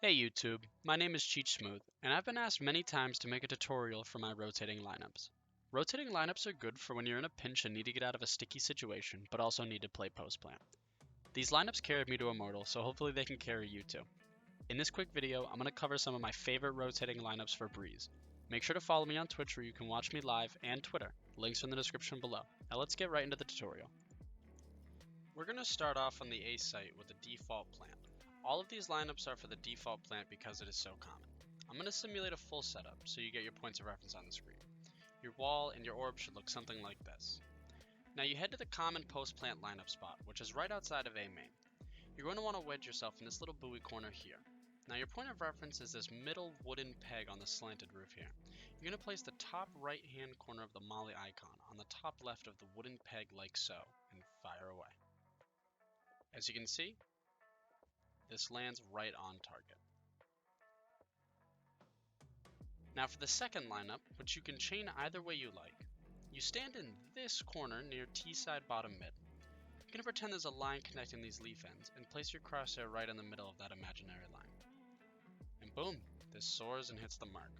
Hey YouTube, my name is Cheech Smooth, and I've been asked many times to make a tutorial for my rotating lineups. Rotating lineups are good for when you're in a pinch and need to get out of a sticky situation, but also need to play post plant. These lineups carried me to Immortal, so hopefully they can carry you too. In this quick video, I'm going to cover some of my favorite rotating lineups for Breeze. Make sure to follow me on Twitch where you can watch me live and Twitter. Links are in the description below. Now let's get right into the tutorial. We're going to start off on the A site with the default plant. All of these lineups are for the default plant because it is so common. I'm going to simulate a full setup so you get your points of reference on the screen. Your wall and your orb should look something like this. Now you head to the common post plant lineup spot, which is right outside of A main. You're going to want to wedge yourself in this little buoy corner here. Now your point of reference is this middle wooden peg on the slanted roof here. You're going to place the top right hand corner of the molly icon on the top left of the wooden peg like so, and fire away. As you can see, this lands right on target. Now for the second lineup, which you can chain either way you like, you stand in this corner near T-side bottom mid. You're going to pretend there's a line connecting these leaf ends and place your crosshair right in the middle of that imaginary line. And boom, this soars and hits the mark.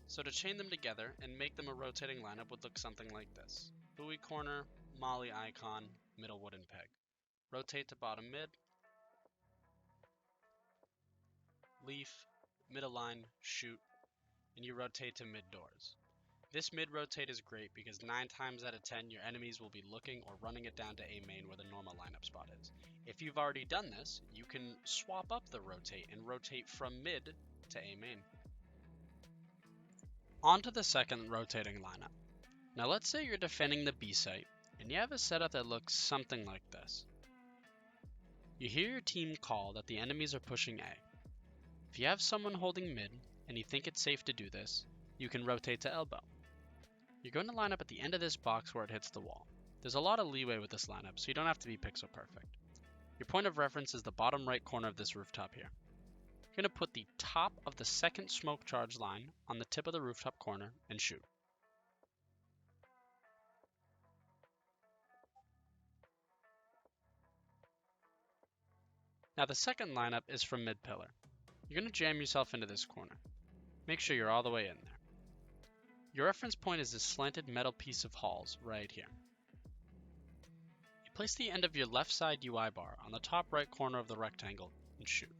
So to chain them together and make them a rotating lineup would look something like this. Buoy corner, molly icon, middle wooden peg. Rotate to bottom mid, leaf, middle line, shoot, and you rotate to mid doors. This mid rotate is great because 9 times out of 10 your enemies will be looking or running it down to A main where the normal lineup spot is. If you've already done this, you can swap up the rotate and rotate from mid to A main. On to the second rotating lineup. Now let's say you're defending the B site and you have a setup that looks something like this. You hear your team call that the enemies are pushing A. If you have someone holding mid and you think it's safe to do this, you can rotate to elbow. You're going to line up at the end of this box where it hits the wall. There's a lot of leeway with this lineup, so you don't have to be pixel perfect. Your point of reference is the bottom right corner of this rooftop here. You're going to put the top of the second smoke charge line on the tip of the rooftop corner and shoot. Now the second lineup is from mid pillar. You're going to jam yourself into this corner. Make sure you're all the way in there. Your reference point is this slanted metal piece of halls right here. You place the end of your left side UI bar on the top right corner of the rectangle and shoot.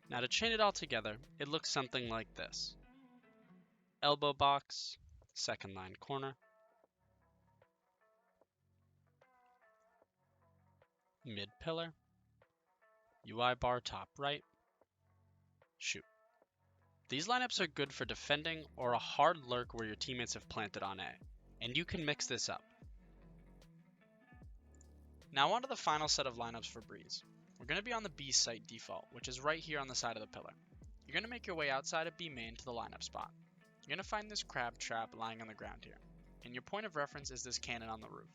Now to chain it all together, it looks something like this. Elbow box, second line corner, mid pillar, UI bar top right, shoot. These lineups are good for defending or a hard lurk where your teammates have planted on A, and you can mix this up. Now on to the final set of lineups for Breeze. We're going to be on the B site default, which is right here on the side of the pillar. You're going to make your way outside of B main to the lineup spot. You're going to find this crab trap lying on the ground here, and your point of reference is this cannon on the roof.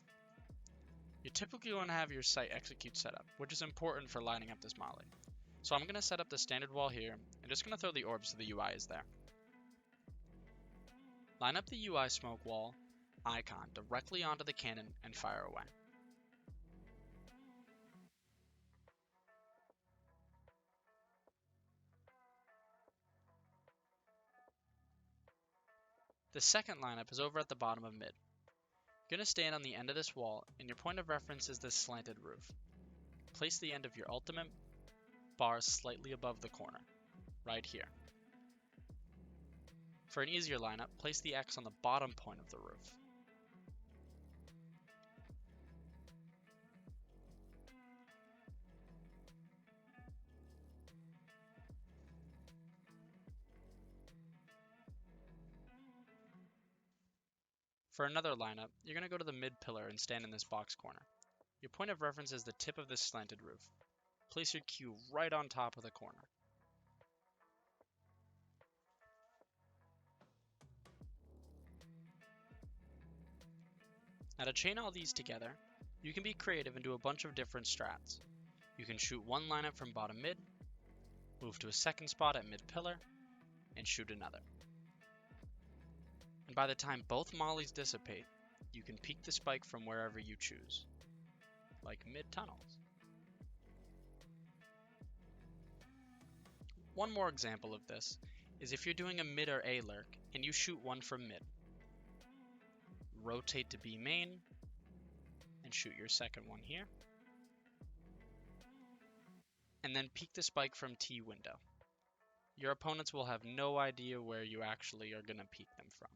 You're typically going to have your site execute setup, which is important for lining up this molly. So I'm going to set up the standard wall here, and just going to throw the orb so the UI is there. Line up the UI smoke wall icon directly onto the cannon and fire away. The second lineup is over at the bottom of mid. You're going to stand on the end of this wall, and your point of reference is this slanted roof. Place the end of your ultimate bar slightly above the corner, right here. For an easier lineup, place the X on the bottom point of the roof. For another lineup, you're going to go to the mid pillar and stand in this box corner. Your point of reference is the tip of this slanted roof. Place your Q right on top of the corner. Now to chain all these together, you can be creative and do a bunch of different strats. You can shoot one lineup from bottom mid, move to a second spot at mid pillar, and shoot another. And by the time both mollies dissipate, you can peek the spike from wherever you choose, like mid-tunnels. One more example of this is if you're doing a mid or A lurk and you shoot one from mid. Rotate to B main and shoot your second one here. And then peek the spike from T window. Your opponents will have no idea where you actually are going to peek them from.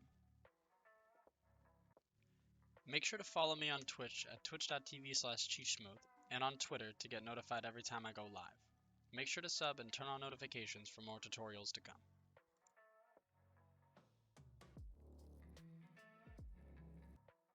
Make sure to follow me on Twitch at twitch.tv/cheechsmooth and on Twitter to get notified every time I go live. Make sure to sub and turn on notifications for more tutorials to come.